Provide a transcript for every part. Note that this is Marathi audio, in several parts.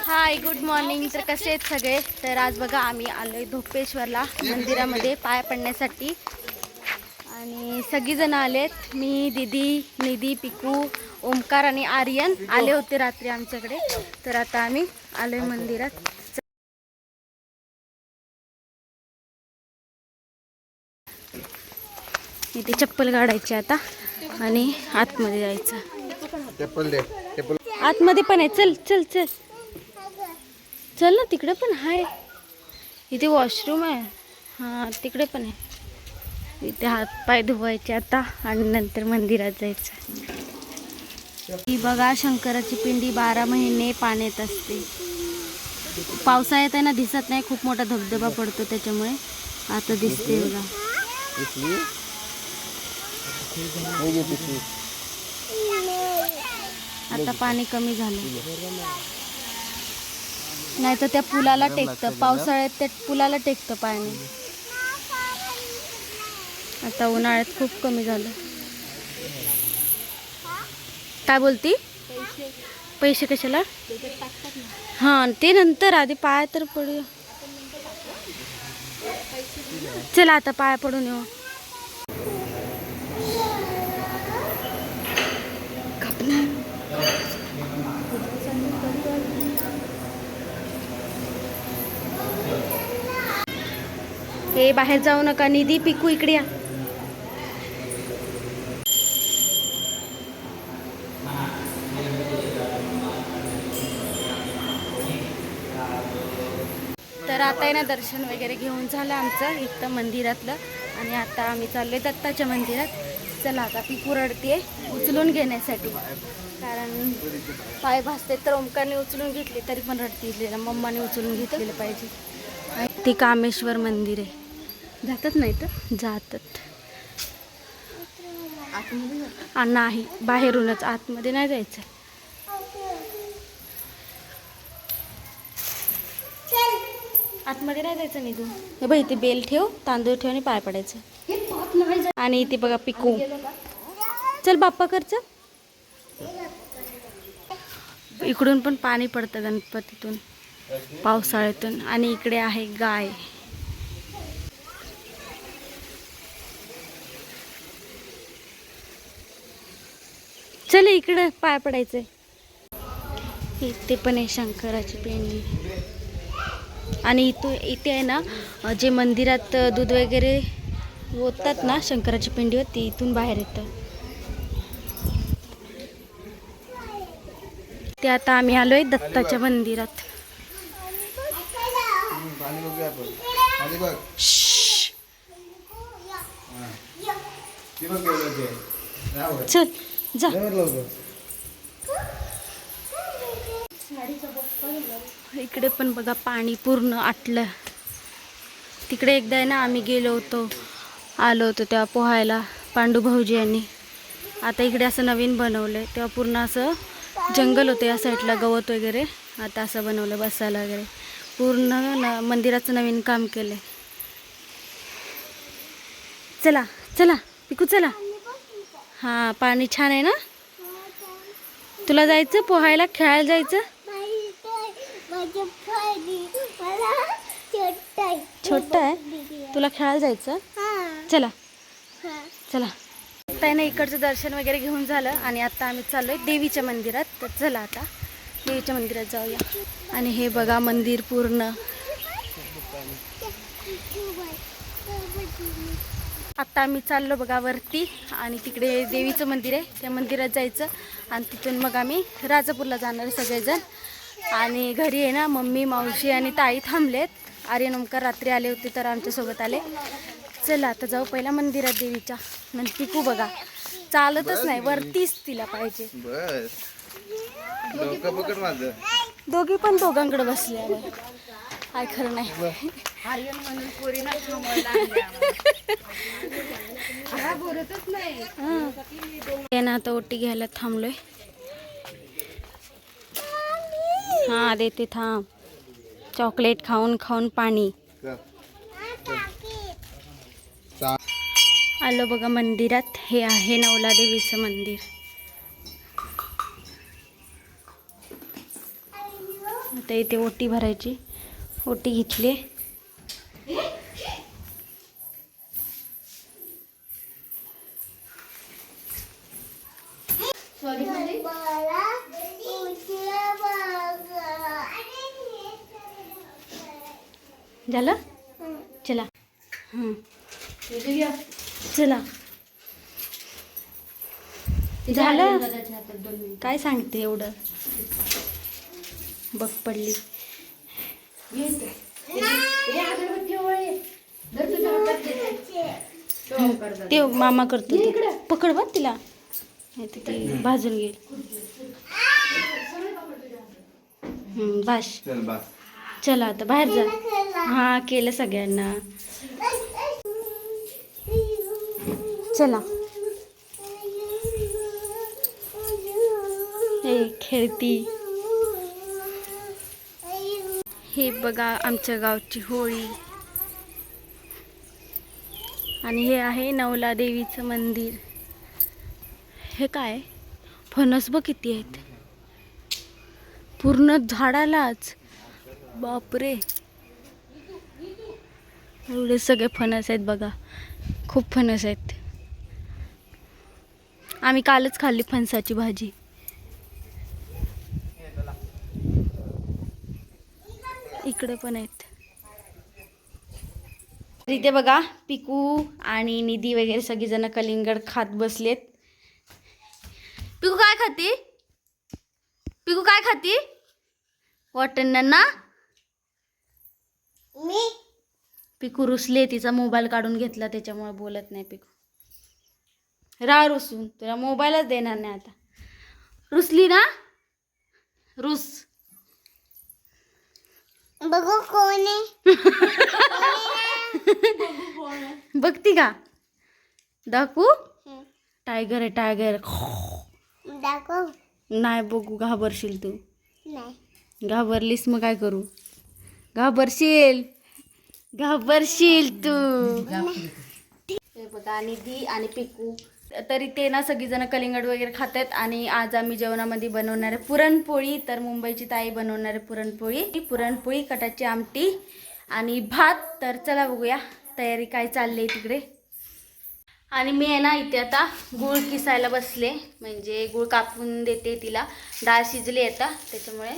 हाय, गुड मॉर्निंग. तर कसे आहेत सगळे? तर आज बघा आम्ही आलोय धोपेश्वरला मंदिरामध्ये पाया पडण्यासाठी आणि सगळीजण आलेत. मी, दीदी, निधी, पिकू, ओमकार आणि आर्यन आले होते रात्री आमच्याकडे. तर आता आम्ही आलोय मंदिरात. इथे चप्पल काढायची आता आणि आतमध्ये जायचं. आतमध्ये पण आहे. चल चल चल चल ना, तिकडे पण आहे. इथे वॉशरूम आहे. हां, तिकडे पण आहे. इथे हात पाय धुवायचे आता आणि नंतर मंदिरात जायचं. ही बघा शंकराची पिंडी 12 महिने पाण्यात असते. पावसाळ्यात आहे ना, दिसत नाही. खूप मोठा धबधबा पडतो त्याच्यामुळे आता दिसते बघा. आता पाणी कमी झालं, नाही तर त्या पुलाला टेकतं. पावसाळ्यात त्या पुलाला टेकतं पाणी. आता उन्हाळ्यात खूप कमी झालं. काय बोलती? पैसे कशाला? हां, ते नंतर, आधी पाया तर पडू. चला आता पाया पडून येऊ. हे बाहेर जाऊ नका. निधी, पिकू इकडे या. तर आता आहे ना, दर्शन वगैरे घेऊन झालं आमचं इथं मंदिरातलं आणि आता आम्ही चाललोय दत्ताच्या मंदिरात. चला आता. पिकू रडते उचलून घेण्यासाठी, कारण पाय भासते. तर ओमकारने उचलून घेतले तरी पण रडते. मम्माने उचलून घेतलेलं पाहिजे. ते कामेश्वर मंदिर आहे. जातात नाही तर जातात. नाही, बाहेरूनच, आतमध्ये नाही जायचं. आतमध्ये नाही जायचं. निघू. हे बघ, इथे बेल ठेव, तांदूळ ठेव आणि पाय पडायचं. आणि इथे बघा पिकू. चल बाप्पा कर. चल. इकडून पण पाणी पडतं गणपतीतून, पावसाळ्यातून. आणि इकडे आहे गाय. चल इकडे पाय पडायचंय. इथे पण आहे शंकराची पिंडी. आणि इथे आहे ना, जे मंदिरात दूध वगैरे ओततात ना शंकराची पिंडीवर, ती इथून बाहेर येतं. ते आता आम्ही आलोय दत्ताच्या मंदिरात. चल जा. इकडे पण बघा पाणी पूर्ण आटलं. तिकडे एकदा आहे ना आम्ही आलो होतो तेव्हा पोहायला, पांडू भाऊजी यांनी. आता इकडे असं नवीन बनवलंय. तेव्हा पूर्ण असं जंगल होतं या साईडला, गवत वगैरे. आता असं बनवलं बसायला वगैरे. पूर्ण मंदिराचं नवीन काम केलंय. चला चला पिकू चला. हां, पाणी छान आहे ना. तुला जायचं पोहायला, खेळायला जायचं? छोटा आहे, तुला खेळायला जायचं? चला चला. आता ना इकडचं दर्शन वगैरे घेऊन झालं आणि आता आम्ही चाललोय देवीच्या मंदिरात. तर चला आता देवीच्या मंदिरात जाऊया. आणि हे बघा मंदिर पूर्ण. आता आम्ही चाललो बघा वरती आणि तिकडे देवीचं मंदिर आहे. त्या मंदिरात जायचं आणि तिथून मग आम्ही राजापूरला जाणार सगळेजण. आणि घरी आहे ना मम्मी, मावशी आणि ताई थांबलेत. आर्यन, ओमकार रात्री आले होते तर आमच्यासोबत आले. चला आता जाऊ पहिला मंदिरात देवीच्या. नंतर पिकू बघा चालतच नाही, वरतीच तिला पाहिजे. दोघी पण दोघांकडे बसले. काय खरं नाही. ना आता ओटी घ्यायला थांबलोय. हा देते, थांब. चॉकलेट खाऊन खाऊन पाणी. आलो बघा मंदिरात. हे आहे नवला देवीचं मंदिर. आता इथे ओटी भरायची. ओटी घेतली. झालं. चला. चला झालं. काय सांगते एवढं. बघ पडली. ते मामा करतो. पकड बघ तिला. नाही तर ती भाजून घेईल. बस चला आता बाहेर जा. हा केलं सगळ्यांना. चला. हे खेळती. हे बघा आमच्या गावची होळी. आणि हे आहे नवला देवीचं मंदिर. हे काय फणस बघ किती आहेत. पूर्ण झाडालाच. बापरे एवढे सगळे फणस आहेत बघा. खूप फणस आहेत. आम्ही कालच खाल्ली फणसाची भाजी. इकडे पण आहेत. इथे बघा पिकू आणि निधी वगैरे सगळीजण कलिंगड खात बसलेत. पिकू काय खाती. पिकू काय खाती. वाटण ना. मी पिकू रुसले. तिचा मोबाईल काढून घेतला त्याच्यामुळे बोलत नाही पिकू. राह रुसून. तुला मोबाईलच देणार नाही आता. रुसली ना. रुस. बघू कोण आहे. बघती का. दाखवू. टायगर आहे टायगर. दाखव. नाही बघू. घाबरशील तू. नाही घाबरलीस मग काय करू. घाबरशील. घाबरशील तू. हे बघा निधी आणि पिकू. तरी ते ना सगळीजण कलिंगड वगैरे खातात. आणि आज आम्ही जेवणामध्ये बनवणार आहे पुरणपोळी. तर मुंबईची ताई बनवणार आहे पुरणपोळी. पुरणपोळी कटाची आमटी आणि भात. तर चला बघूया तयारी काय चालली आहे तिकडे. आणि मी आहे ना इथे आता गूळ किसायला बसले. म्हणजे गूळ कापून देते तिला. डाळ शिजली आता त्याच्यामुळे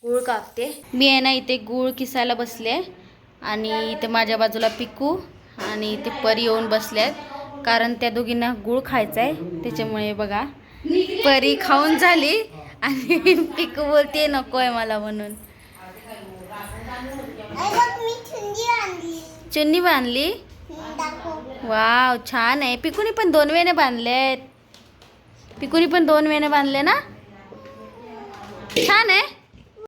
गूळ कापते. मी आहे ना इथे गूळ किसायला बसले. आणि इथे माझ्या बाजूला पिकू आणि इथे परी येऊन बसले आहेत. कारण त्या दोघींना गूळ खायचा आहे त्याच्यामुळे बघा. परी खाऊन झाली आणि पिकू बोलते नको आहे मला म्हणून. चुन्नी बांधली. वाव छान आहे. पिकूनी पण 2 वेणे बांधलेत. पिकूनी पण 2 वेणे बांधले ना. छान आहे.